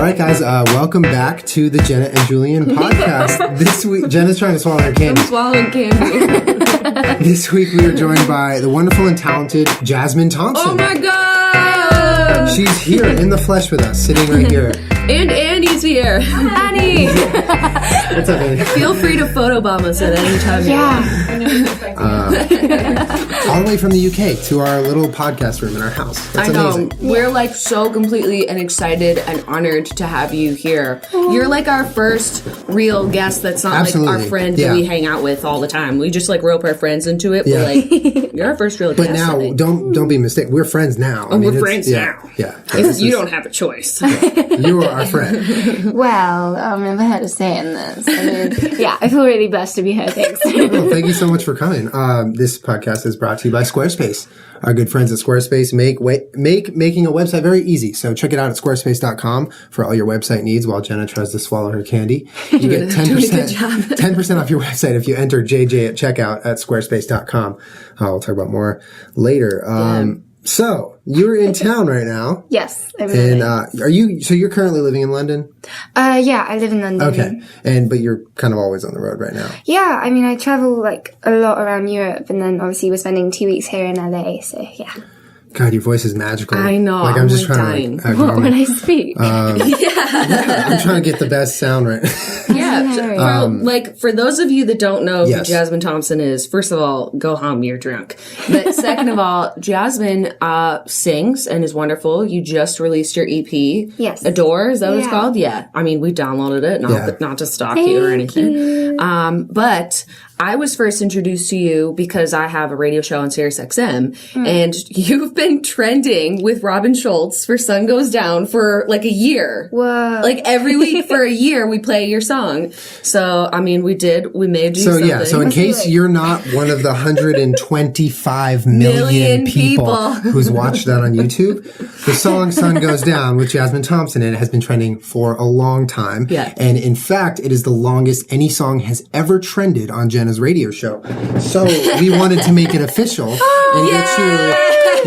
All right, guys, welcome back to the Jenna and Julien Podcast. This week, Jenna's trying to swallow her candy. I'm swallowing candy. This week, we are joined by the wonderful and talented Jasmine Thompson. Oh my God! She's here in the flesh with us, sitting right here. And Annie's here. Annie! What's up, Annie? Feel free to photobomb us at any time. All the way from the UK to our little podcast room in our house. That's I know. amazing. We're like so completely and excited and honored to have you here. You're like our first real guest that's not Absolutely. like our friend that we hang out with all the time. We just like rope our friends into it. Yeah. We're like, you're our first real guest. But now, I think. don't be mistaken. We're friends now. I mean, we're friends now. Yeah. You don't have a choice. You are our friend. Well, I've never heard of saying this. I mean, I feel really blessed to be here. Thanks. Well, thank you so much for coming. This podcast is brought to you by Squarespace. Our good friends at Squarespace make making a website very easy. So check it out at squarespace.com for all your website needs while Jenna tries to swallow her candy. You get 10% off your website if you enter JJ at checkout at squarespace.com. I'll talk about more later. So you're in town right now. Yes. And so you're currently living in London? Yeah, I live in London. Okay. But you're kind of always on the road right now. Yeah, I mean, I travel like a lot around Europe, and then obviously we're spending 2 weeks here in LA, so yeah. God, your voice is magical. I know. Like, I'm just trying dying. to... When I speak? I'm trying to get the best sound right. For those of you that don't know Yes. who Jasmine Thompson is, first of all, go home, you're drunk. But second of all, Jasmine sings and is wonderful. You just released your EP. Yes. Adore, is that what it's called? Yeah. I mean, we downloaded it, not to stalk you or anything. But I was first introduced to you because I have a radio show on SiriusXM, and you've been trending with Robin Schultz for Sun Goes Down for like a year. Whoa. Like every week for a year we play your song. So, I mean, we made you something. So in case you're not one of the 125 million people who's watched that on YouTube, the song Sun Goes Down with Jasmine Thompson in it has been trending for a long time. Yeah. And in fact, it is the longest any song has ever trended on Jenna's radio show. So we wanted to make it official and get you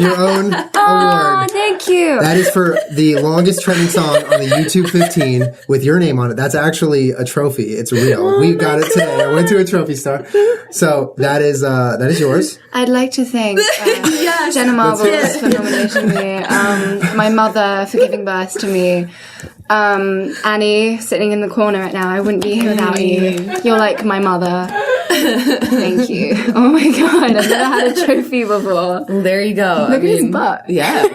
your own award. Oh, thank you. That is for the longest trending song on the YouTube 15 with your name on it. That's actually a trophy. It's real. We got it today. I went to a trophy store. So that is yours. I'd like to thank Jenna Marbles for nominating me, my mother for giving birth to me, Annie sitting in the corner right now. I wouldn't be here without you. You're like my mother. Thank you. Oh my God, I've never had a trophy before. Well, there you go. Look at his butt. Yeah.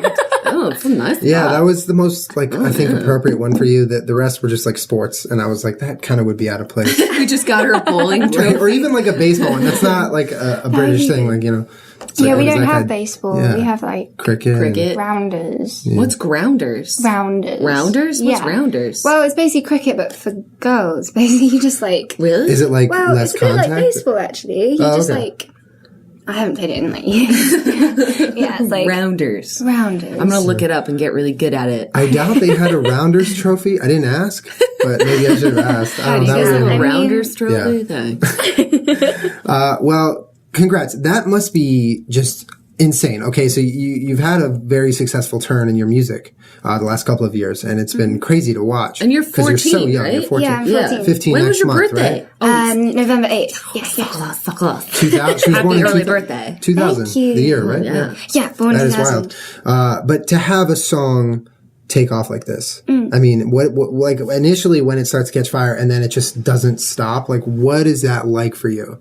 Oh, it's a nice Yeah, butt. that was the most, I think, appropriate one for you. The rest were just, sports. And I was like, that kind of would be out of place. We just got her a bowling trophy. Or even, a baseball one. That's not, a British thing, It's Yeah, we what is don't that have kind? baseball. Yeah. We have, Cricket. rounders. Yeah. What's grounders? Rounders. Rounders? What's Yeah. rounders? Well, it's basically cricket, but for girls. Basically, you just Really? Is it, well, less it's a bit contact? like baseball, actually. You just, I haven't played it in, years. Yeah, it's Rounders. rounders. I'm going to look it up and get really good at it. I doubt they had a Rounders trophy. I didn't ask, but maybe I should have asked. I don't know. You guys have I a mean- rounders trophy? Thanks. Well, congrats. That must be just insane. Okay, so you've had a very successful turn in your music the last couple of years, and it's been crazy to watch. And you're 14, you're so young. right? You're 14. Yeah, I'm 14. 15 When next was your month, birthday? right? November 8th. Yes. Fuck off. 2000. She was born Happy in early 2000 birthday. 2000, Thank you. the year, right? Yeah. Yeah, born in That is 2000. wild. But to have a song take off like this, I mean, what initially when it starts to catch fire and then it just doesn't stop, what is that like for you?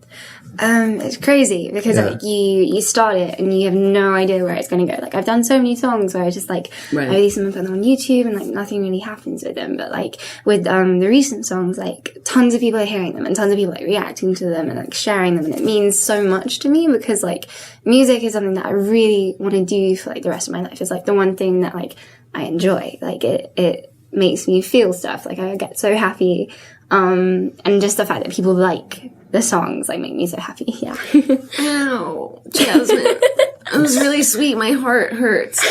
It's crazy because you start it and you have no idea where it's going to go. I've done so many songs where I just I release them and put them on YouTube and nothing really happens with them. But with the recent songs, tons of people are hearing them and tons of people reacting to them and sharing them, and it means so much to me because music is something that I really want to do for the rest of my life. It's the one thing that I enjoy. It makes me feel stuff. I get so happy. And just the fact that people like the songs make me so happy. Yeah. Ow, Jasmine. It was really sweet. My heart hurts.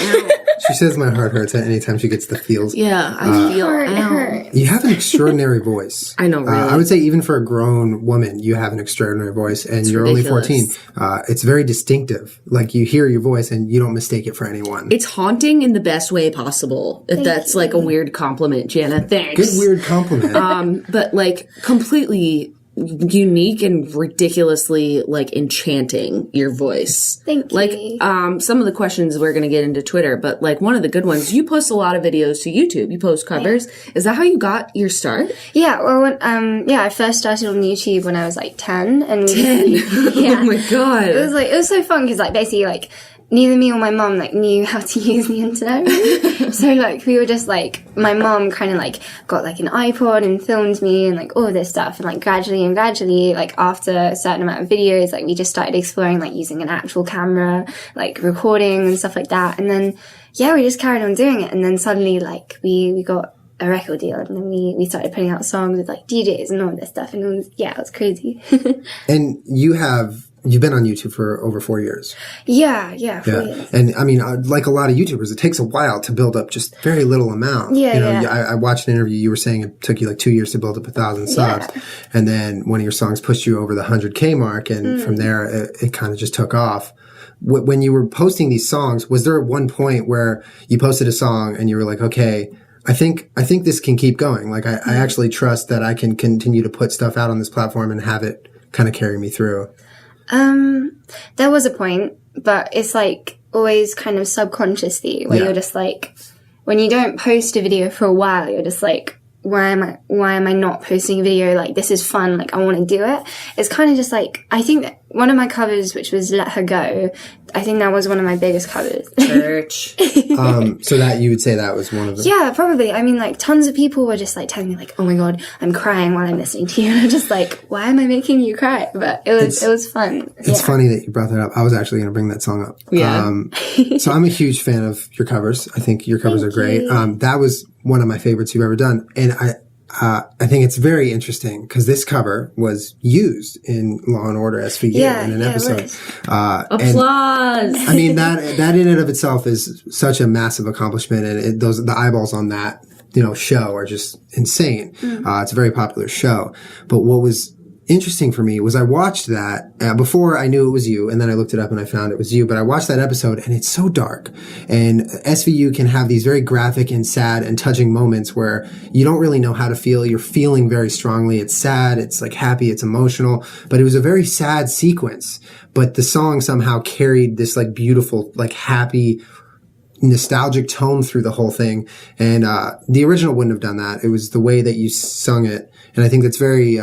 She says my heart hurts any time she gets the feels. Yeah, I feel hurt. You have an extraordinary voice. I know, really. I would say even for a grown woman, you have an extraordinary voice, and you're ridiculous. only 14. It's very distinctive. Like, you hear your voice and you don't mistake it for anyone. It's haunting in the best way possible. If that's like a weird compliment, Jenna. Thanks. Good weird compliment. But like completely unique and ridiculously like enchanting, your voice. Thank you. Like some of the questions we're going to get into Twitter, but like one of the good ones, you post a lot of videos to YouTube. You post covers. Yeah. Is that how you got your start? Yeah, well, I first started on YouTube when I was like 10, and 10. Yeah. Oh my god. It was so fun because like basically like neither me or my mom like knew how to use the internet. So like we were just like, my mom kind of like got like an iPod and filmed me and like all of this stuff, and like gradually like after a certain amount of videos, like we just started exploring like using an actual camera, like recording and stuff like that. And then we just carried on doing it, and then suddenly like we got a record deal, and then we started putting out songs with like DJs and all this stuff, and it was crazy. And you've been on YouTube for over 4 years. Yeah, 4 years. And I mean, like a lot of YouTubers, it takes a while to build up just very little amount. Yeah. I watched an interview. You were saying it took you like 2 years to build up 1,000 subs. Yeah. And then one of your songs pushed you over the 100K mark. And from there, it kind of just took off. When you were posting these songs, was there one point where you posted a song and you were like, okay, I think this can keep going. Like, I actually trust that I can continue to put stuff out on this platform and have it kind of carry me through. There was a point, but it's like always kind of subconsciously where you're just like, when you don't post a video for a while, you're just like, why am I not posting a video? Like, this is fun. Like, I want to do it. It's kind of just like, I think that one of my covers, which was Let Her Go, I think that was one of my biggest covers. Church. So that you would say that was one of them? Yeah, probably. I mean, like, tons of people were just like telling me like, oh my God, I'm crying while I'm listening to you. And I'm just like, why am I making you cry? But it was fun. It's funny that you brought that up. I was actually going to bring that song up. Yeah. So I'm a huge fan of your covers. I think your covers are great. That was one of my favorites you've ever done. And I think it's very interesting because this cover was used in Law and Order SVU in an episode. Applause! I mean, that in and of itself is such a massive accomplishment, and the eyeballs on that, show are just insane. It's a very popular show. But what was interesting for me was I watched that before I knew it was you, and then I looked it up and I found it was you. But I watched that episode and it's so dark. And SVU can have these very graphic and sad and touching moments where you don't really know how to feel. You're feeling very strongly. It's sad. It's like happy. It's emotional. But it was a very sad sequence. But the song somehow carried this like beautiful, like happy, nostalgic tone through the whole thing. And the original wouldn't have done that. It was the way that you sung it. And I think that's very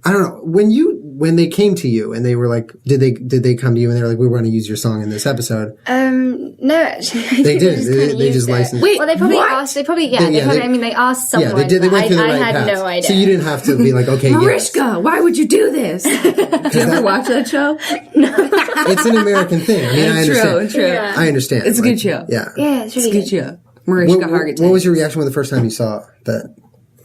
I don't know, when they came to you and they were like, did they come to you and they were like, we want to use your song in this episode? No, actually. They did. They just licensed. Wait, well, they probably what? asked. They asked someone. Yeah, they did. They went through the right I had path. no idea. So you didn't have to be like, okay, Mariska, why would you do this? Did you ever watch that show? No. It's an American thing. I mean, I understand. True. Yeah. I understand. It's a good show. Yeah. Yeah, it's really It's a good show. Mariska Hargitay. What was your reaction when the first time you saw that?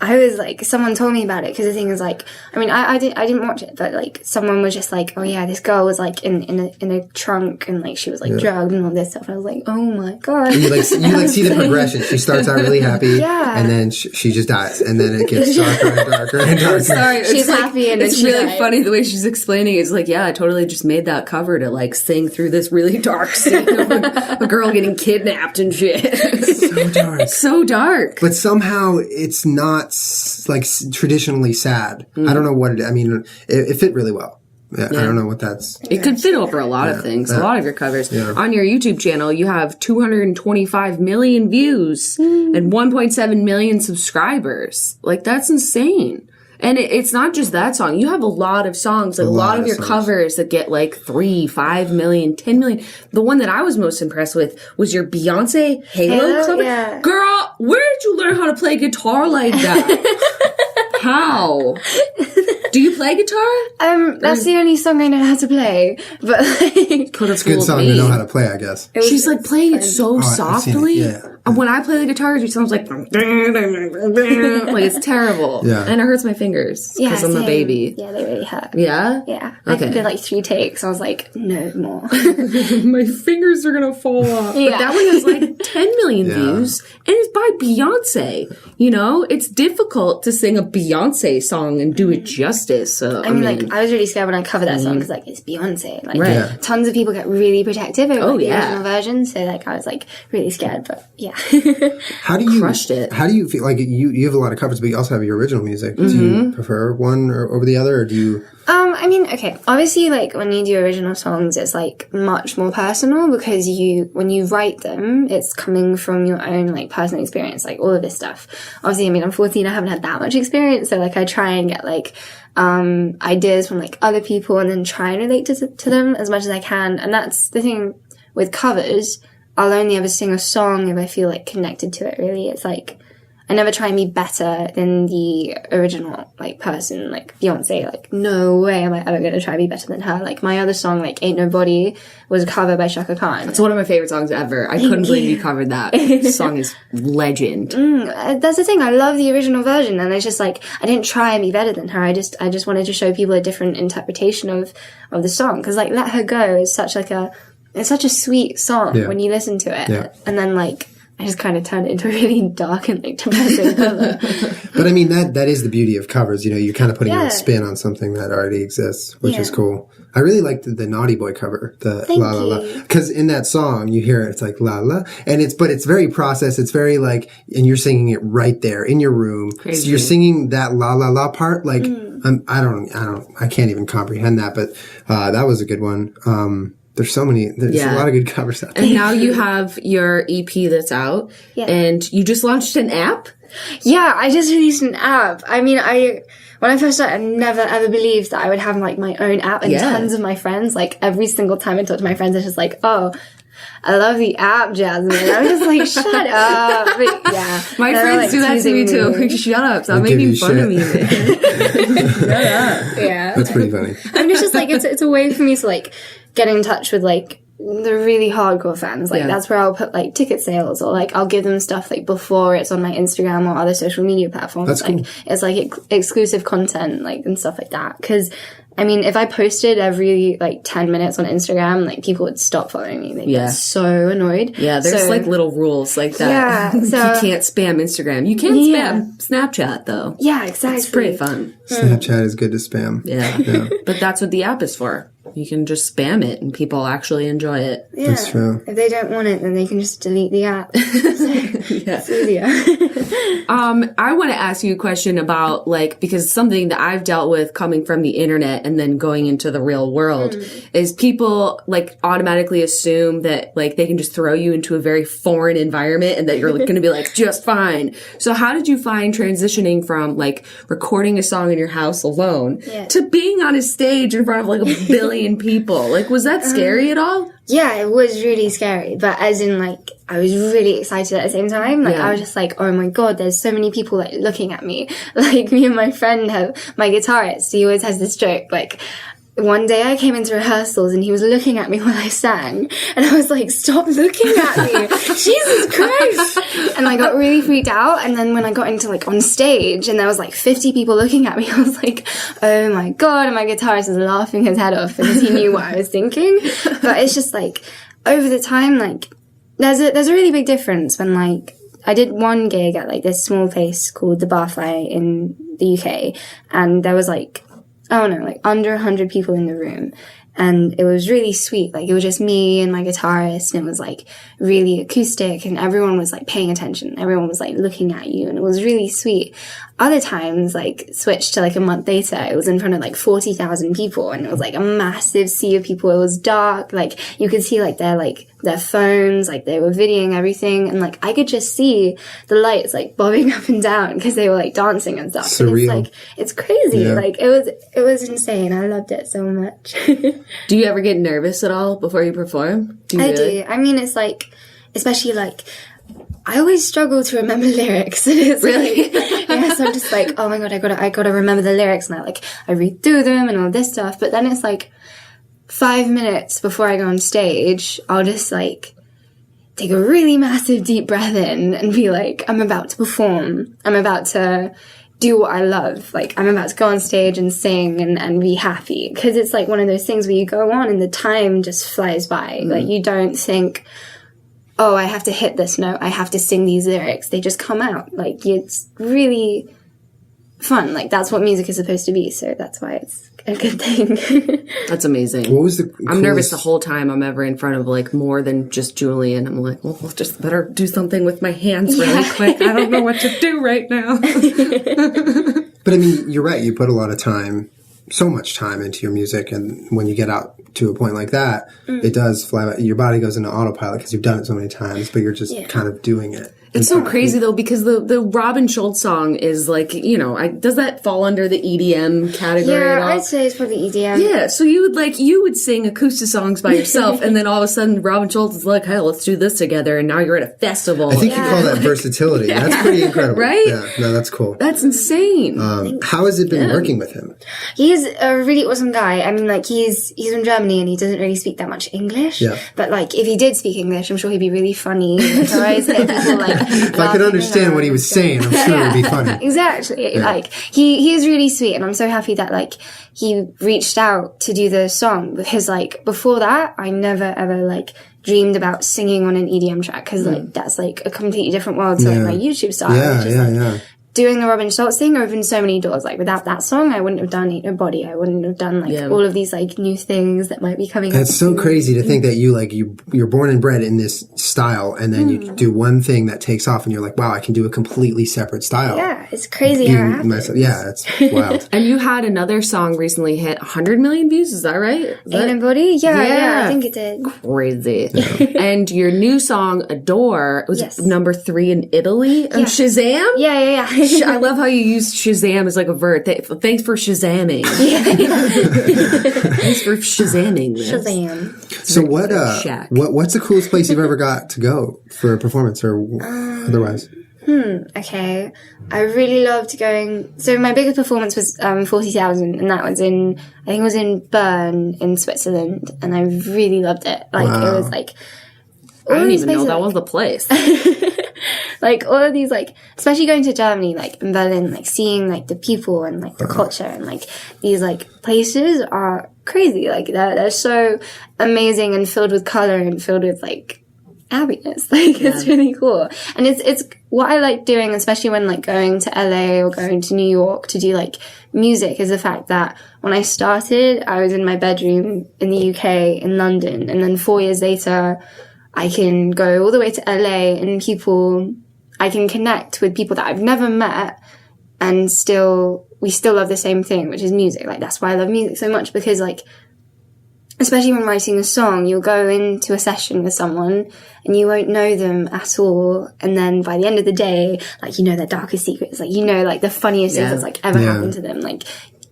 I was like, someone told me about it because the thing is like, I mean, I didn't watch it, but like someone was just like, oh yeah, this girl was like in a trunk and like she was like drugged and all this stuff. I was like, oh my God. And you see the progression. She starts out really happy, and then she just dies, and then it gets darker and darker and darker. Sorry, she's happy and it's then really died. funny the way she's explaining. It's like, yeah, I totally just made that cover to like sing through this really dark scene of a girl getting kidnapped and shit. So dark. So dark. But somehow it's not like traditionally sad. I don't know what it is. I mean, it fit really well. Yeah. I don't know what that's. It could fit over a lot of things. A lot of your covers. Yeah. On your YouTube channel, you have 225 million views and 1.7 million subscribers. Like, that's insane. And it's not just that song. You have a lot of songs, like a lot of your covers that get like 3, 5 million, 10 million. The one that I was most impressed with was your Beyonce Halo cover. Yeah. Girl, where did you learn how to play guitar like that? How? Do you play guitar? That's the only song I know how to play. But like, Put a good song to know how to play, I guess. She's like playing it so softly. when I play the guitar, it sounds like it's terrible. Yeah. And it hurts my fingers because I'm a baby. Yeah, they really hurt. Yeah? Yeah. I did like 3 takes. I was like, no more. My fingers are going to fall off. Yeah. But that one has like 10 million views. And it's by Beyonce. You know, it's difficult to sing a Beyonce song and do it justice. So I mean, like, I was really scared when I covered that song because, like, it's Beyonce. Like, tons of people get really protective over the original version. So, like, I was, like, really scared. But, yeah. How do you... Crushed it. How do you feel? Like, you have a lot of covers, but you also have your original music. Do you prefer one over the other, or do you... I mean, okay, obviously, like, when you do original songs, it's, like, much more personal because when you write them, it's coming from your own, like, personal experience, like, all of this stuff. Obviously, I mean, I'm 14, I haven't had that much experience, so, like, I try and get, like, ideas from, like, other people and then try and relate to them as much as I can. And that's the thing with covers. I'll only ever sing a song if I feel, like, connected to it, really. It's, like, I never try and be better than the original, like, person, like, Beyonce. Like, no way am I ever going to try and be better than her. Like, my other song, like, Ain't Nobody, was a cover by Shaka Khan. It's one of my favorite songs ever. I couldn't believe you covered that. This song is legend. That's the thing. I love the original version, and it's just, like, I didn't try and be better than her. I just wanted to show people a different interpretation of the song. Because, like, Let Her Go is such, like, it's such a sweet song when you listen to it. Yeah. And then, like, I just kind of turned it into a really dark and, like, depressing cover. But I mean, that is the beauty of covers. You know, you're kind of putting a spin on something that already exists, which is cool. I really liked the Naughty Boy cover, the La La La. Because in that song, you hear it's like La La. But it's very processed. It's very like, and you're singing it right there in your room. Crazy. So you're singing that La La La part. Like, I can't even comprehend that. But, that was a good one. There's a lot of good covers out there. And now you have your EP that's out, and you just launched an app? Yeah, I just released an app. I mean, when I first started, I never ever believed that I would have, like, my own app, and tons of my friends, like, every single time I talk to my friends, it's just like, oh, I love the app, Jasmine. I'm just like, shut up. But, yeah. My friends do that to me too. Shut up. Stop making fun of me. Shut up. Yeah. That's pretty funny. And it's just like, it's a way for me to, like, get in touch with, like, the really hardcore fans. Like, that's where I'll put, like, ticket sales, or, like, I'll give them stuff, like, before it's on my Instagram or other social media platforms. That's cool. Like, it's, like, exclusive content, like, and stuff like that. Because, I mean, if I posted every, like, 10 minutes on Instagram, like, people would stop following me. They'd get so annoyed. Yeah, there's, like, little rules like that. Yeah, so... You can't spam Instagram. You can spam Snapchat, though. Yeah, exactly. It's pretty fun. Snapchat is good to spam. Yeah. But that's what the app is for. You can just spam it and people actually enjoy it. Yeah. That's true. If they don't want it, then they can just delete the app. It's easier. I want to ask you a question about, like, because something that I've dealt with coming from the internet and then going into the real world is people, like, automatically assume that, like, they can just throw you into a very foreign environment and that you're going to be, like, just fine. So how did you find transitioning from, like, recording a song in your house alone to being on a stage in front of, like, a billion people? Like, was that scary at all? Yeah, it was really scary, but as in, like, I was really excited at the same time. Like, I was just like, oh my god, there's so many people, like, looking at me. Like, me and my friend my guitarist, he always has this joke, like, one day I came into rehearsals and he was looking at me while I sang, and I was like, stop looking at me. Jesus Christ. And I got really freaked out. And then when I got into, like, on stage and there was, like, 50 people looking at me, I was like, oh my god. And my guitarist was laughing his head off because he knew what I was thinking. But it's just, like, over the time, like, there's a really big difference when, like, I did one gig at, like, this small place called the Barfly in the UK, and there was, like, under 100 people in the room. And it was really sweet. Like, it was just me and my guitarist, and it was, like, really acoustic, and everyone was, like, paying attention. Everyone was, like, looking at you, and it was really sweet. Other times, like, switched to, like, a month later, it was in front of, like, 40,000 people, and it was, like, a massive sea of people. It was dark. Like, you could see, like, their phones, like, they were videoing everything, and, like, I could just see the lights, like, bobbing up and down because they were, like, dancing and stuff. Surreal. And it's, like, it's crazy. Yeah. Like, it was insane. I loved it so much. Do you ever get nervous at all before you perform? I do. I mean, it's, like, especially, like, I always struggle to remember lyrics. And it's really? Like, yeah, so I'm just like, oh my god, I gotta remember the lyrics, and I read through them and all this stuff. But then it's like 5 minutes before I go on stage, I'll just, like, take a really massive deep breath in and be like, I'm about to perform. I'm about to do what I love. Like, I'm about to go on stage and sing and be happy. Because it's like one of those things where you go on and the time just flies by. Like, you don't think, oh, I have to hit this note. I have to sing these lyrics. They just come out. Like, it's really fun. Like, that's what music is supposed to be. So that's why it's a good thing. That's amazing. What was the I'm nervous the whole time I'm ever in front of like more than just Julien. I'm like, well, just better do something with my hands really quick. I don't know what to do right now. But I mean, you're right. You put a lot of time, so much time into your music. And when you get out to a point like that, it does fly by. Your body goes into autopilot because you've done it so many times, but you're just kind of doing it. It's so crazy though, because the Robin Schulz song is like, you know, does that fall under the EDM category at all? I'd say it's probably EDM. Yeah, so you would sing acoustic songs by yourself, and then all of a sudden Robin Schulz is like, hey, let's do this together, and now you're at a festival. I think you call that versatility. That's pretty incredible. Right? Yeah, no, that's cool. That's insane. How has it been working with him? He's a really awesome guy. I mean, like, he's from Germany and he doesn't really speak that much English. Yeah. But, like, if he did speak English, I'm sure he'd be really funny. So I always get people, like, if I could understand what he was saying, I'm sure it would be funny. Exactly. Yeah. Like, he is really sweet, and I'm so happy that, like, he reached out to do the song, because, like, before that, I never ever, like, dreamed about singing on an EDM track, because, like, that's, like, a completely different world to, like, my YouTube style. Yeah. Doing the Robin Schulz thing opened so many doors. Like, without that song, I wouldn't have done Ain't Nobody. I wouldn't have done, like, all of these, like, new things that might be coming up. It's so crazy to think that you're born and bred in this style, and then you do one thing that takes off, and you're like, wow, I can do a completely separate style. Yeah, it's crazy how it happens. Yeah, it's wild. And you had another song recently hit 100 million views, is that right? Ain't Nobody? Yeah, I think it did. Crazy. Yeah. And your new song, Adore, was number 3 in Italy on Shazam? Yeah. I love how you use Shazam as like a verb. Thanks for Shazamming. Thanks for Shazamming this. Shazam. So what's the coolest place you've ever got to go for a performance or otherwise? Okay. I really loved going. So my biggest performance was 40,000, and that was I think it was in Bern in Switzerland, and I really loved it. Like, it was like, I didn't even know that was the place. Like, all of these, like, especially going to Germany, like, in Berlin, like, seeing, like, the people and, like, the culture and, like, these, like, places are crazy. Like, they're so amazing and filled with color and filled with, like, happiness. Like, it's really cool. And it's what I like doing, especially when, like, going to LA or going to New York to do, like, music, is the fact that when I started, I was in my bedroom in the UK, in London, and then 4 years later, I can go all the way to LA and I can connect with people that I've never met, and we still love the same thing, which is music. Like, that's why I love music so much, because, like, especially when writing a song, you'll go into a session with someone and you won't know them at all. And then by the end of the day, like, you know their darkest secrets, like, you know, like, the funniest things that's, like, ever happened to them. Like,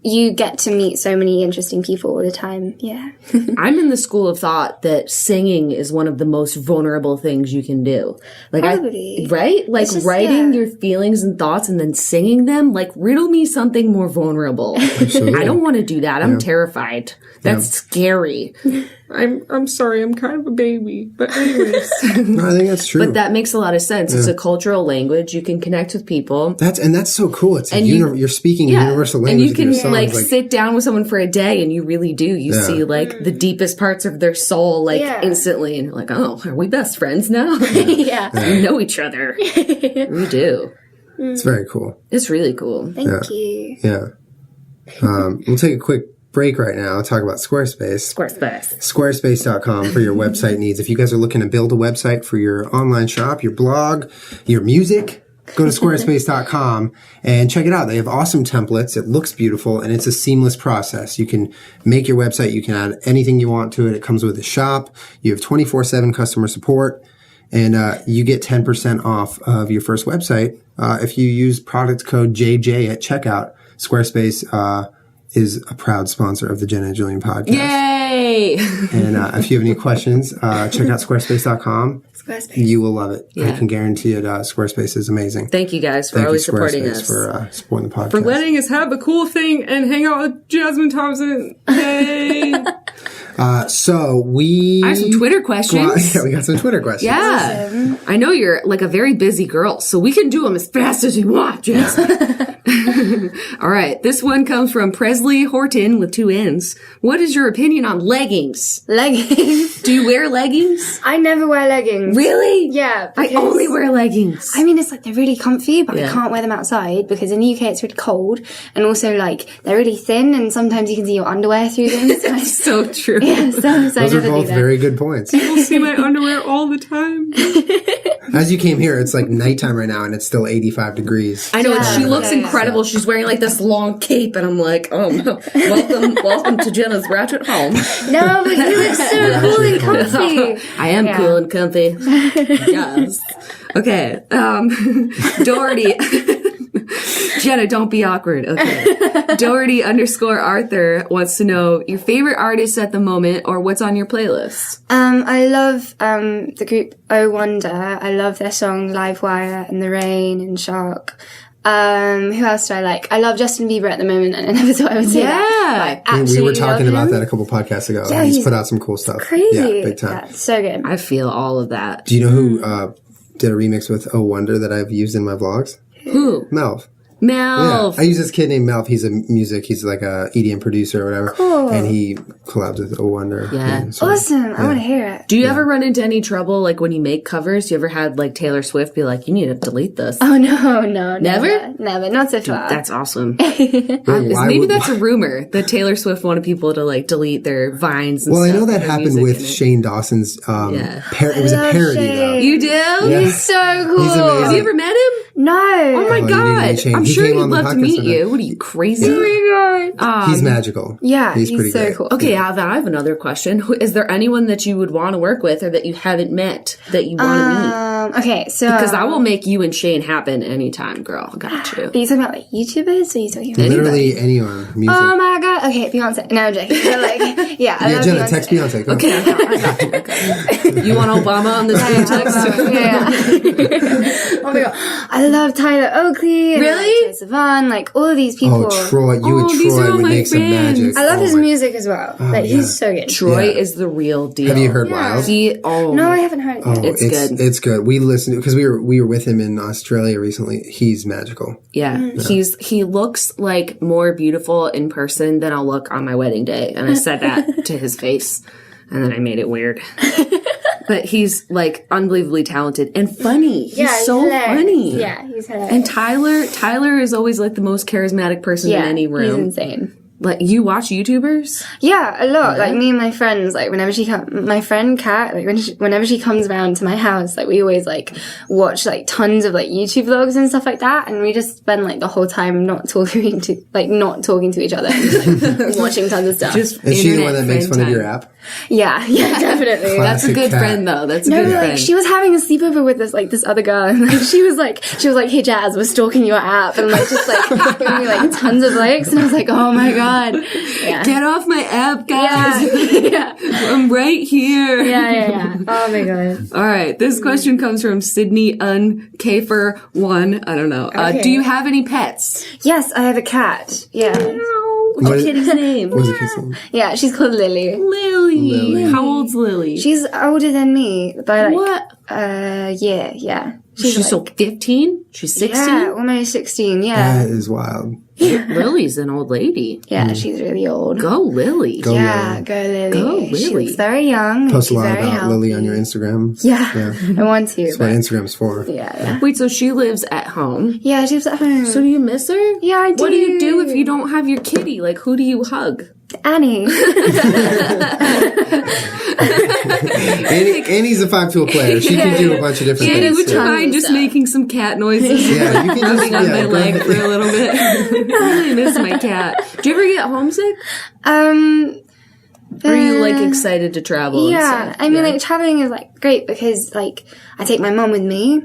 you get to meet so many interesting people all the time. Yeah. I'm in the school of thought that singing is one of the most vulnerable things you can do. Like, probably. Right? Like, just, writing your feelings and thoughts and then singing them, like, riddle me something more vulnerable. Absolutely. I don't want to do that. I'm terrified. That's scary. I'm sorry, I'm kind of a baby. But anyways. No, I think that's true. But that makes a lot of sense. It's a cultural language. You can connect with people. That's so cool. It's you're speaking a universal language. And you can songs, like sit down with someone for a day, and you really do. You see like the deepest parts of their soul, like instantly, and you're like, oh, are we best friends now? We know each other. We do. It's very cool. It's really cool. Thank you. Yeah. We'll take a quick break right now. I'll talk about Squarespace. Squarespace.com for your website needs. If you guys are looking to build a website for your online shop, your blog, your music, go to squarespace.com and check it out. They have awesome templates. It looks beautiful, and it's a seamless process. You can make your website. You can add anything you want to it. It comes with a shop. You have 24/7 customer support, and you get 10% off of your first website if you use product code JJ at checkout. Squarespace is a proud sponsor of the Jenna Julien Podcast. Yay! And if you have any questions, check out squarespace.com. Squarespace. You will love it. Yeah. I can guarantee it. Squarespace is amazing. Thank you guys for always supporting us. For supporting the podcast. For letting us have a cool thing and hang out with Jasmine Thompson. Yay! So I have some Twitter questions. Well, yeah, we got some Twitter questions. Yeah. Awesome. I know you're like a very busy girl, so we can do them as fast as you want, Jess. All right. This one comes from Presley Horton with 2 N's. What is your opinion on leggings? Leggings. Do you wear leggings? I never wear leggings. Really? Yeah. I only wear leggings. I mean, it's like they're really comfy, but Yeah. I can't wear them outside because in the UK it's really cold, and also like they're really thin, and sometimes you can see your underwear through them. So So true. yeah, so I Those are never both do that. very good points. People see my underwear all the time. As you came here, it's like nighttime right now, and it's still 85 degrees. I know, and she Yeah. looks Yeah. incredible. She's wearing like this long cape, and I'm like, oh, no. welcome to Jenna's Ratchet Home. No, but you look so cool and comfy. I am Yeah. cool and comfy. Yes. Okay. Doherty. Jenna, don't be awkward. Okay. Doherty _Arthur wants to know your favorite artist at the moment or what's on your playlist. I love the group Oh Wonder. I love their song Live Wire and The Rain and Shark. Who else do I like? I love Justin Bieber at the moment, and I never thought I would say that. But I We were absolutely talking love about him. that a couple podcasts ago. Yeah, he's he's put out some cool stuff. Crazy. Yeah, big time. Yeah, so good. I feel all of that. Do you know who did a remix with Oh Wonder that I've used in my vlogs? Who? Melv. Melv. Yeah, I use this kid named Melv. He's he's like a EDM producer or whatever. Cool. And he collabs with Oh Wonder. Yeah. so- Awesome. I want to hear it. Do you ever run into any trouble, like when you make covers? You ever had like Taylor Swift be like, you need to delete this? Oh, no. Never? Never. Not so far. That's awesome. Why Maybe would- that's a rumor that Taylor Swift wanted people to like delete their vines and Well, I stuff. know that their happened music with in it. Shane Dawson's. It was a love parody Shane. though. You do? Yeah. He's so cool. He's amazing. Have you ever met him? No. Oh my you need to god! meet Shane. I'm He sure came he'd on the love to podcast meet today. you. What are you, crazy? Oh my god. He's magical. Yeah, he's pretty so great. cool. Okay, I have another question. Is there anyone that you would want to work with or that you haven't met that you want to meet? Okay, so Because I will make you and Shane happen anytime, girl. Got you. Are you talking about like YouTubers? Or are you talking about Literally anyone. Music. Oh my god. Okay, Beyonce. No, I'm joking. So, like, yeah, I yeah, love Jenna, Beyonce. text Beyonce. Go. Okay, I got you. You want Obama on this group text? Yeah. Oh my god. I love Tyler Oakley. And, Really? Like, Troye Sivan, like all of these people. Oh, Troy. You and these are Troy all would my make some friends. magic. I love Oh his my- music as well. Like yeah. he's so good. Troy Yeah. is the real deal. Have you heard Wild? No, I haven't heard it yet. Oh, It's good. It's good. We listened because we were with him in Australia recently. He's magical. Yeah, he looks like more beautiful in person than I'll look on my wedding day, and I said that to his face, and then I made it weird. But he's like unbelievably talented and funny. He's so hilarious. funny. Yeah, he's hilarious. And Tyler is always like the most charismatic person in any he's room. insane. Like, you watch YouTubers? Yeah, a lot. Like me and my friends, like whenever she my friend Kat, like whenever she comes around to my house, like we always like watch like tons of like YouTube vlogs and stuff like that, and we just spend like the whole time not talking to each other, and, like, watching tons of stuff. Just Is she the one internet that makes friend fun of your time. app? Yeah, definitely. That's a Classic good Kat. friend, though. That's a No, good like friend. she was having a sleepover with this other girl, and like she was like, hey Jazz, we're stalking your app, and like just like giving me like tons of likes, and I was like, oh my god, yeah, Get off my app, guys. yeah, I'm right here. yeah. Oh my god. All right. This question comes from Sydney Unkafer1. I don't know. Okay. Do you have any pets? Yes, I have a cat. Yeah, What's your kitty's name? What was the kid's name? yeah, she's called Lily. Lily. How old's Lily? She's older than me by like What? yeah. She's like, so 15? She's 16? yeah, almost 16. Yeah, That is wild. Lily's an old lady. yeah, she's really old. Go Lily. Go Yeah, Lily. go Lily. Go She Lily. looks very young. Post a and lot she's very about healthy. Lily on your Instagram. Yeah, I want to. That's what But Instagram's for. yeah. Wait, so she lives at home? Yeah, she lives at home. So do you miss her? Yeah, I What do you do if do. you don't have your kitty? Like, who do you hug? Annie. Annie's a 5-tool player. She can do a bunch of different Annie, things. would you Yeah. mind just making some cat noises? Yeah, you can just Rubbing on my go leg ahead. for a little bit. I really miss my cat. Do you ever get homesick? Or are you like excited to travel? and Yeah, stuff? I mean, like traveling is like great because like I take my mom with me.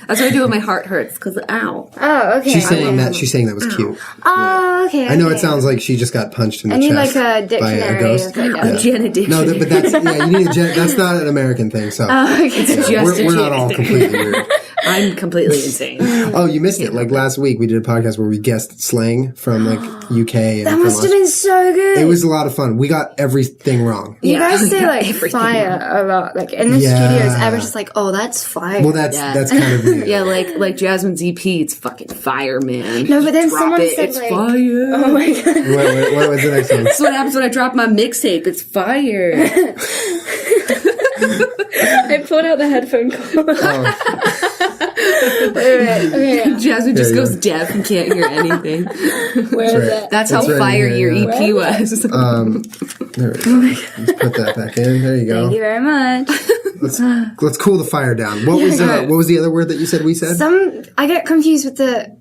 That's what I do when my heart hurts, because ow. Oh, okay. She's saying that was cute. Oh, okay. I know okay. it sounds like she just got punched in the I need chest like a by a dictionary. ghost. Of, like, Jenna did. No, but that's you need a that's not an American thing. So okay. yeah, just a we're not all Jenna. completely weird. I'm completely insane. Oh, you missed it. Like last week, we did a podcast where we guessed slang from like UK. And That must have been so good. It was a lot of fun. We got everything wrong. You guys say like fire a lot. Like in the studios, everyone's just like, oh, that's fire. Well, that's kind of new. Yeah, like Jasmine's EP, it's fucking fire, man. No, but then Drop someone it, said it's like, fire. oh my god. What was the next one? That's what happens when I drop my mixtape. It's fire. I pulled out the headphone cord. Okay. Jasmine just goes deaf and can't hear anything. Where is it? That's how fire your EP was. There we go. Let's put that back in. There you go. Thank you very much. Let's cool the fire down. What was the other word that you said we said? I get confused with the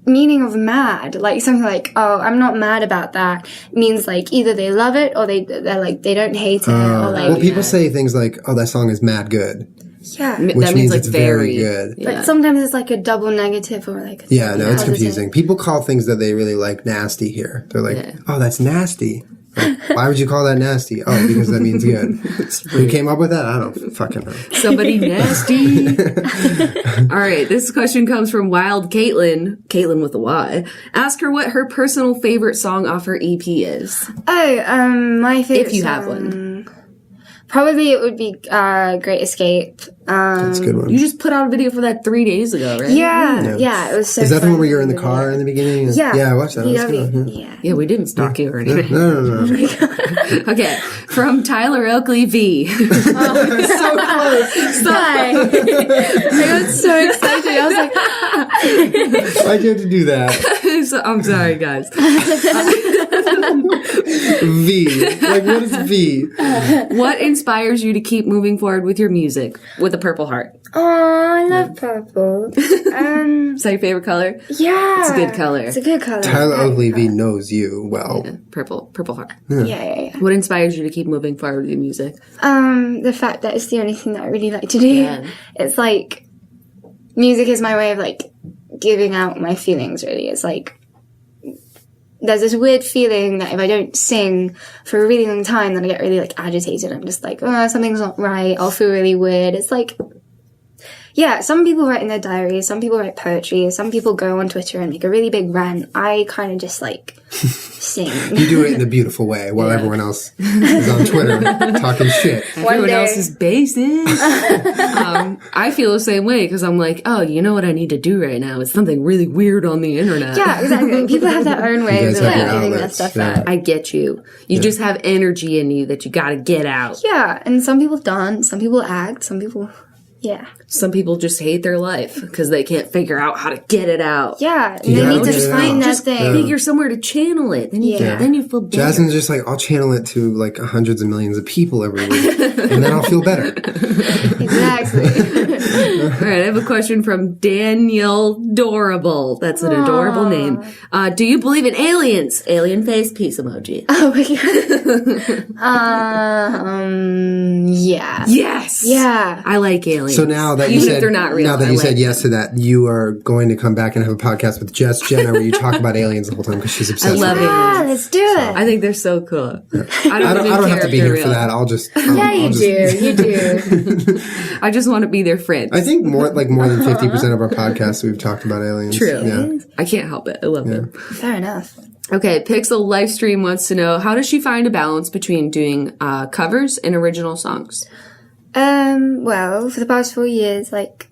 meaning of mad. Like something like, oh, I'm not mad about that means like either they love it or they're like they don't hate it or like. Well, people say things like, "Oh, that song is mad good." Yeah, which that means like it's very good. But sometimes it's like a double negative or like. It's confusing. People call things that they really like nasty here. They're like, "Oh, that's nasty." Like, why would you call that nasty? Oh, because that means good. Who came up with that? I don't fucking know. Somebody nasty. All right, this question comes from Wild Caitlin with a Y. Ask her what her personal favorite song off her EP is. Oh, my favorite. If you song, have one. Probably it would be Great Escape. That's a good one. You just put out a video for that 3 days ago, right? Yeah, it was so Is that the one where fun. you're in the car in the beginning? Yeah. Yeah, I watched that. That was good. Yeah, we didn't stalk you or anything. No. Okay, from Tyler Oakley V. So close. Sorry. I got so excited. I was like, Why'd you have to do that? I'm sorry, guys. V. Like, what is V? What inspires you to keep moving forward with your music with a purple heart? oh, I love purple. Is that your favorite color? Yeah. It's a good color. It's a good color. Tyler Oakley V knows you well. Yeah, purple heart. Yeah. What inspires you to keep moving forward with your music? The fact that it's the only thing that I really like to do. Yeah. It's like, music is my way of like giving out my feelings, really. It's like, there's this weird feeling that if I don't sing for a really long time, then I get really like agitated. I'm just like, oh, something's not right. I'll feel really weird. It's like, yeah, some people write in their diaries, some people write poetry, some people go on Twitter and make a really big rant. I kind of just like sing. You do it in a beautiful way while everyone else is on Twitter talking shit. Everyone else is basic. I feel the same way because I'm like, oh, you know what I need to do right now? It's something really weird on the internet. Yeah, exactly. People have their own way of guys have like your getting that outlets, stuff yeah. out. I get you. You just have energy in you that you got to get out. Yeah, and some people dance, some people act, some people, yeah. Some people just hate their life because they can't figure out how to get it out. Yeah, and Yeah, they need get to it find out. that Just thing. figure somewhere to channel it. Then you feel better. Jasmine's just like, I'll channel it to like hundreds of millions of people every week, and then I'll feel better. Exactly. All right, I have a question from Daniel Dorable. That's an adorable name. Do you believe in aliens? Alien face, peace emoji. Oh my god. Yeah. Yes. Yeah. I like aliens. So now that Even you if said, they're not real, now that I you like said yes to that, you are going to come back and have a podcast with just Jenna where you talk about aliens the whole time because she's obsessed. I love with Yeah, aliens. let's do it. I think they're so cool. I don't have to be here for that. I'll just. Yeah, you do. You do. I just want to be their friend. I think more than 50% of our podcasts we've talked about aliens. True. Yeah. I can't help it. I love them. Fair enough. Okay, Pixel Livestream wants to know, how does she find a balance between doing covers and original songs? Well, for the past 4 years, like,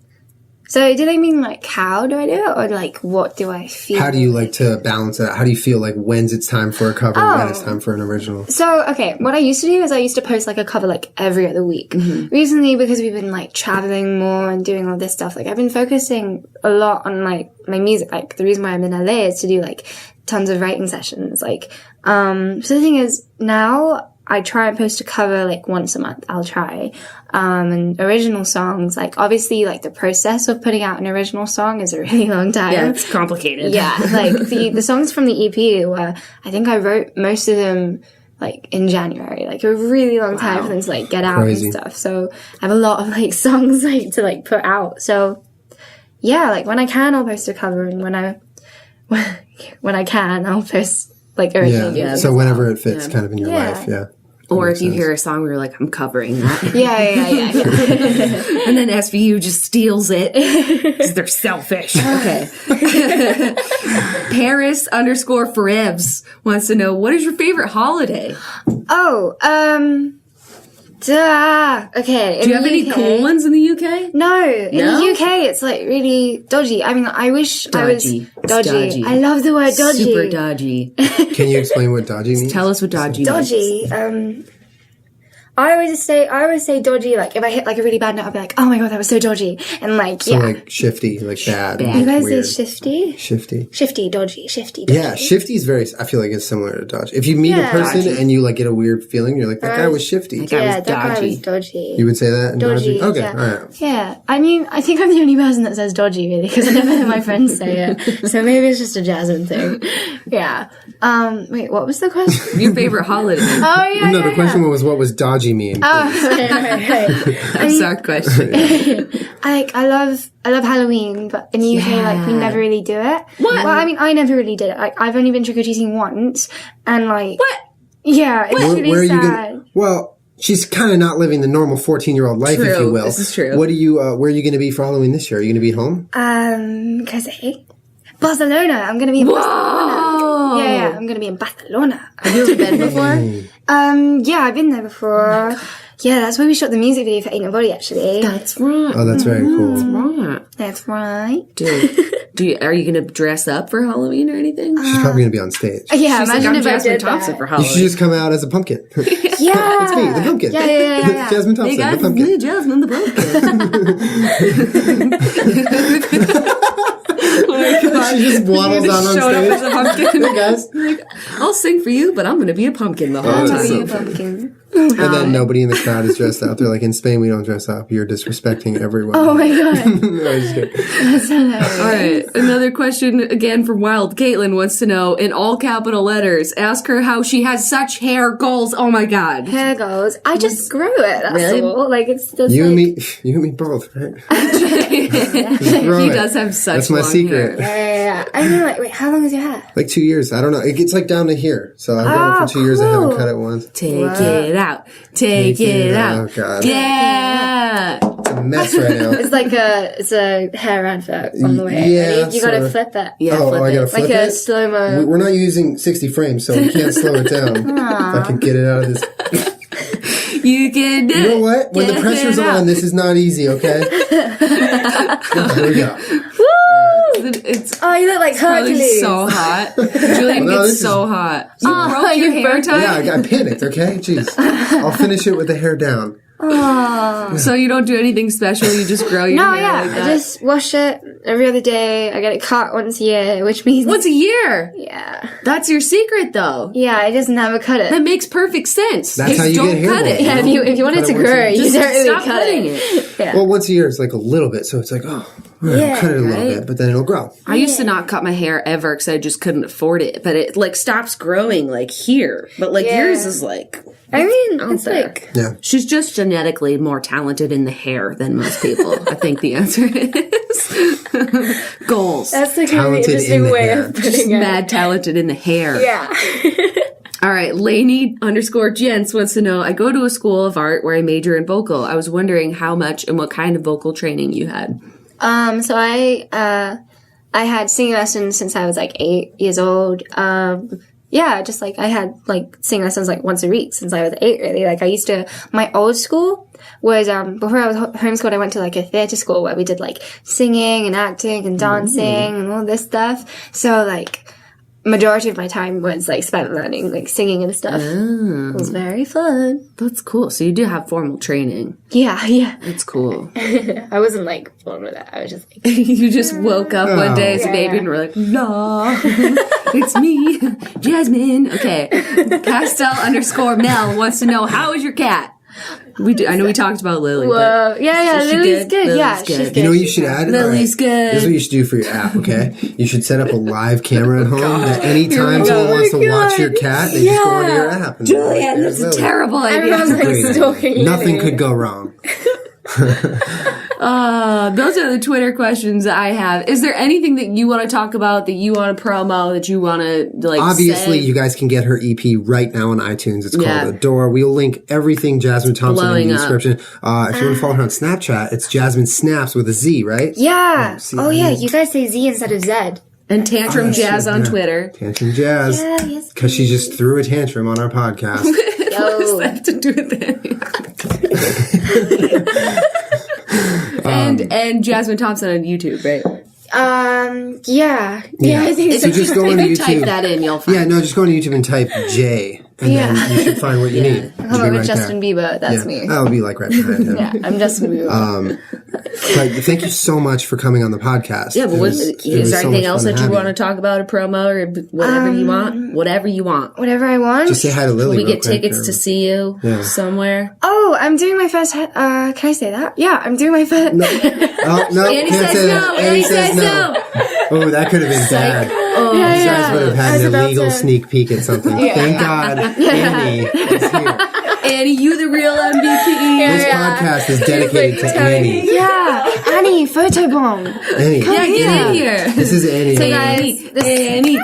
so do they mean like how do I do it or like what do I feel? How do you like to balance it out? How do you feel like when's it's time for a cover and when it's time for an original? So, okay, what I used to do is I used to post like a cover like every other week. Recently, because we've been like traveling more and doing all this stuff, like I've been focusing a lot on my music. Like the reason why I'm in LA is to do like tons of writing sessions. Like, so the thing is now I try and post a cover like once a month. I'll try. And original songs, like obviously like the process of putting out an original song is a really long time. Yeah, it's complicated. Yeah, like the songs from the EP were, I think I wrote most of them like in January, like a really long time for them to like get out Crazy. and stuff. So I have a lot of like songs like to like put out. So yeah, like when I can, I'll post a cover, and when I can, I'll post like original. Yeah. music. So whenever it fits kind of in your life. Yeah. Or if you hear a song where you're like, I'm covering that. Yeah. And then SVU just steals it because they're selfish. Okay. Paris_Forevs wants to know, what is your favorite holiday? Oh, okay. Do you have any cool ones in the UK? No, in the UK it's like really dodgy. I mean, I wish I was dodgy. I love the word dodgy. Super dodgy. Can you explain what dodgy means? Tell us what dodgy means. Dodgy. I always say dodgy. Like if I hit like a really bad note, I'll be like, "Oh my god, that was so dodgy," and like like shifty, like bad. You guys weird. say shifty? Shifty, dodgy. Yeah, shifty is very. I feel like it's similar to dodgy. If you meet a person and you like get a weird feeling, you're like, that guy was shifty. That guy was dodgy. You would say that? In dodgy. Okay, yeah. all right. Yeah, I mean, I think I'm the only person that says dodgy really because I never heard my friends say it. So maybe it's just a Jasmine thing. Yeah. Wait, what was the question? Your favorite holiday? Oh yeah. No, the question was, what was dodgy mean? Exact question. I love Halloween, but in the UK, like, we never really do it. What? Well, I mean, I never really did it. Like, I've only been trick-or-treating once, and like... What? Yeah, it's really where are you sad. Well, she's kind of not living the normal 14-year-old life, if you will. This is true. What are you, where are you going to be for Halloween this year? Are you going to be at home? Barcelona. I'm going to be in Barcelona. Whoa! Yeah, I'm going to be in Barcelona. Have you ever been before? Yeah, I've been there before. Yeah, that's where we shot the music video for Ain't Nobody, actually. That's right. Oh, that's very cool. Right. That's right. Dude, are you going to dress up for Halloween or anything? She's probably going to be on stage. Yeah, She's imagine like, I'm if I Jasmine did Thompson that. for You Halloween. should just come out as a pumpkin. Yeah. It's me, the pumpkin. Yeah. Jasmine Thompson, Hey guys, the pumpkin. me, Jasmine the pumpkin. Oh my God. She just waddles down on showed up as a stage. pumpkin. Hey guys. I'll sing for you, but I'm going to be a pumpkin the whole Oh, time. that's so Be a pumpkin. And then nobody in the crowd is dressed up. They're like, in Spain, we don't dress up. You're disrespecting everyone. Oh my god. No, I'm just kidding. That's hilarious. All right, another question again from Wild. Caitlin wants to know, in all capital letters, ask her how she has such hair goals. Oh my God. Hair goals. I just grow it. That's Really? all. Like it's just You like, and me both, right? He does have such That's my long secret. hair. Yeah. I mean, like, wait, how long is your hair? Like 2 years. I don't know. It gets like down to here. So I've done it for 2 years. I haven't cool. cut it once. Take it out. Take it out. Oh, God. Yeah. It's a mess right now. It's like it's a hair advert on the way. Yeah, You gotta sorta. flip it. Yeah, Oh, flip I it. gotta flip Like it? a slow-mo. We're not using 60 frames, so we can't slow it down. If I can get it out of this. You can do it. You know what? When the Get pressure's it out. on, this is not easy, okay? Here we go. It's Oh, you look like probably Hercules. so hot. Julian No, gets this so is- hot. You broke your hair tie? Yeah, I panicked, okay? Jeez. I'll finish it with the hair down. So you don't do anything special, you just grow your No, hair yeah. like that? I just wash it every other day. I get it cut once a year, which means... Once a year? Yeah. That's your secret, though. Yeah, I just never cut it. That makes perfect sense. That's Just how you don't get hair cut balls. it. Yeah, if you want it Cut to it once a grow, year. you Just don't really stop cut cutting it. Yeah. Well, once a year, it's like a little bit, so it's like, oh, Yeah, cut it a little right? bit, but then it'll grow. I used to not cut my hair ever because I just couldn't afford it. But it like stops growing like here. But like Yeah. yours is like I mean, it's there. like... Yeah. she's just genetically more talented in the hair than most people. I think the answer is goals. That's like a really Talented in interesting the way hair. of Just putting it. mad talented in the hair. Yeah. All right, Lainey_Gents wants to know, I go to a school of art where I major in vocal. I was wondering how much and what kind of vocal training you had. So I had singing lessons since I was like 8 years old. Yeah, just like I had like singing lessons like once a week since I was 8 really. Like I used to, my old school was, before I was homeschooled, I went to like a theatre school where we did like singing and acting and dancing and all this stuff. So like, majority of my time was like spent learning like singing and stuff. It was very fun. That's cool. So you do have formal training. Yeah. That's cool. I wasn't like fun with that. I was just like, You just woke up one day as a Yeah, baby yeah. and were like, no, it's me, Jasmine. Okay. Castel_Mel wants to know, how is your cat? I know we talked about Lily. whoa. Yeah, So she Lily's good? good. Lily's Yeah, good. she's good. You know what you should add? Lily's good. This is what you should do for your app, okay? You should set up a live camera at home that any time we someone go. wants to watch your cat, they just go into your app. And Julian, there's that's a Lily. terrible idea. Everyone's like Great. stalking you. Nothing could go wrong. Those are the Twitter questions that I have. Is there anything that you want to talk about, that you want to promo, that you want to Obviously, say? you guys can get her EP right now on iTunes. It's called Adore. We'll link everything Jasmine Thompson in the description. If you want to follow her on Snapchat, it's Jasmine Snaps with a Z, right? Yeah. Yeah. You guys say Z instead of Z. And Tantrum Jazz on Twitter. Tantrum Jazz. Because she just threw a tantrum on our podcast. What does that have to do with that? And Jasmine Thompson on YouTube, right? Yeah, I think so. So just go on YouTube. Type that in, you'll find. Yeah, no, just go on YouTube and type J, and then you should find what you need. Come up with Justin Bieber. That's me. I'll be like right behind him. I'm Justin Bieber. But thank you so much for coming on the podcast. Yeah, but is there anything else that you want to talk about, a promo, or whatever you want? Whatever you want. Whatever I want. Just say hi to Lily. We get tickets to see you somewhere. Oh, I'm doing my first. Can I say that? Yeah, I'm doing my first. No, Annie says say no. that. Annie says no. Oh, that could have been bad. You guys would have had an illegal sneak peek at something. Thank God Annie is here. Annie, you the real MVP. This podcast is dedicated to Annie. Yeah, Annie, photobomb. Annie. Get in here. This is Annie. So guys, this is Annie.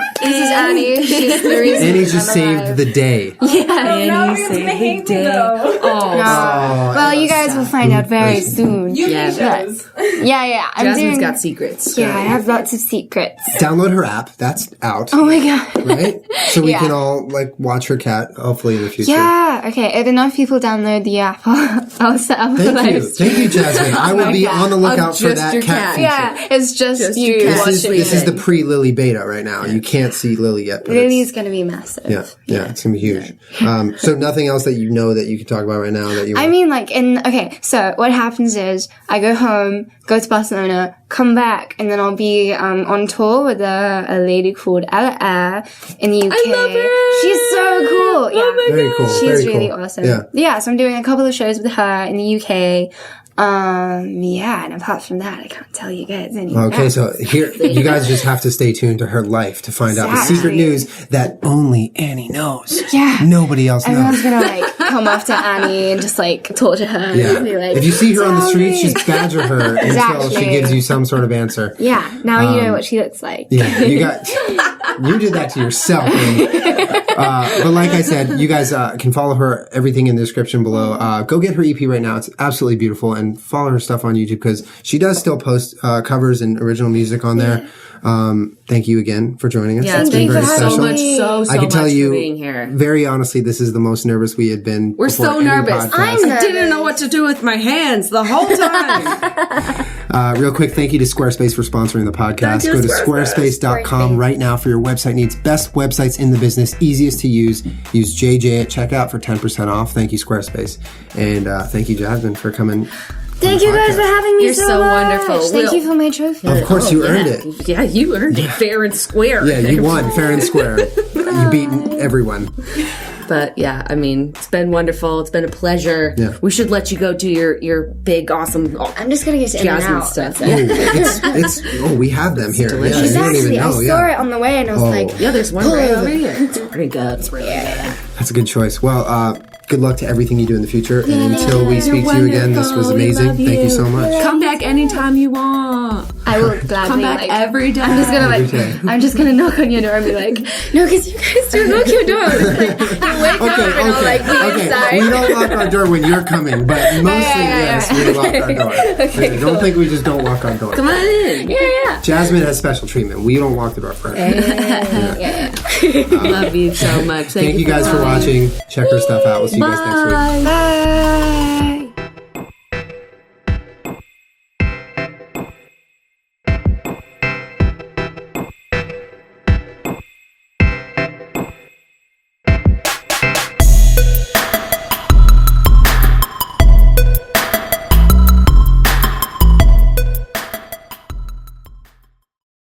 She's the reason Annie just saved the day. Annie saved the day. Well, you guys will find out very soon. Yeah. Jasmine's got secrets. Yeah, I have lots of secrets. Download her app. That's out. Oh my god. Right? So we can all watch her cat, hopefully in the future. Yeah. Okay. If enough people download the app, I'll set up a live stream. Thank you, Jasmine. I will be on the lookout for that cat feature. Yeah, it's just you watching. This is the pre-Lily beta right now. You can't see Lily yet. But Lily's going to be massive. Yeah, it's going to be huge. So nothing else that you know that you can talk about right now that you want? I mean, so what happens is I go home, go to Barcelona, come back, and then I'll be on tour with a lady called Ella Air in the UK. I love her. She's so cool. Yeah. Very cool. She's Very really cool. awesome. Yeah, so I'm doing a couple of shows with her in the UK. And apart from that, I can't tell you guys anything. Okay, so here, you guys just have to stay tuned to her life to find out the secret news that only Annie knows. Yeah. Nobody else knows. Everyone's gonna come up to Annie and just talk to her. Yeah. And be like, if you see her on the streets, just badger her until she gives you some sort of answer. Yeah, now you know what she looks like. Yeah, you did that to yourself. But like I said, you guys can follow her, everything in the description below. Go get her EP right now. It's absolutely beautiful. And follow her stuff on YouTube because she does still post covers and original music on there. Thank you again for joining us. Yeah, it's been very special. So much I can tell you, for being here. Very honestly, this is the most nervous we had been. We're so nervous. I didn't know what to do with my hands the whole time. Real quick, thank you to Squarespace for sponsoring the podcast. Go to squarespace.com right now for your website needs. Best websites in the business, easiest to use. Use JJ at checkout for 10% off. Thank you, Squarespace. And thank you, Jasmine, for coming. Thank you guys for having me. You're so wonderful. Thank you for my trophy. Of course, you earned it. Yeah, you earned it fair and square. Yeah, you won fair and square. You beat everyone. But yeah, I mean, it's been wonderful. It's been a pleasure. Yeah. We should let you go do your big, awesome. I'm just gonna get in and Jasmine out. stuff. We have them here. delicious. Yeah, Exactly. you don't even know. I saw it on the way and I was like, Yeah, there's one right over here. It's pretty good. It's really good. That's a good choice. Well, good luck to everything you do in the future. And until we speak to you again, this was amazing. Thank you so much. Come back anytime you want. I will gladly. Come back every day. I'm just gonna I'm just gonna knock on your door and be like, no, because you guys don't knock your door. You wake up and I'll be inside. We don't lock our door when you're coming, but mostly yes, we lock our door. Okay, Don't think we just don't lock our door. Come on in. Yeah. Jasmine has special treatment. We don't lock the door for her. Love you so much. Thank you guys for watching. Check her stuff out. We'll see you guys next week. Bye.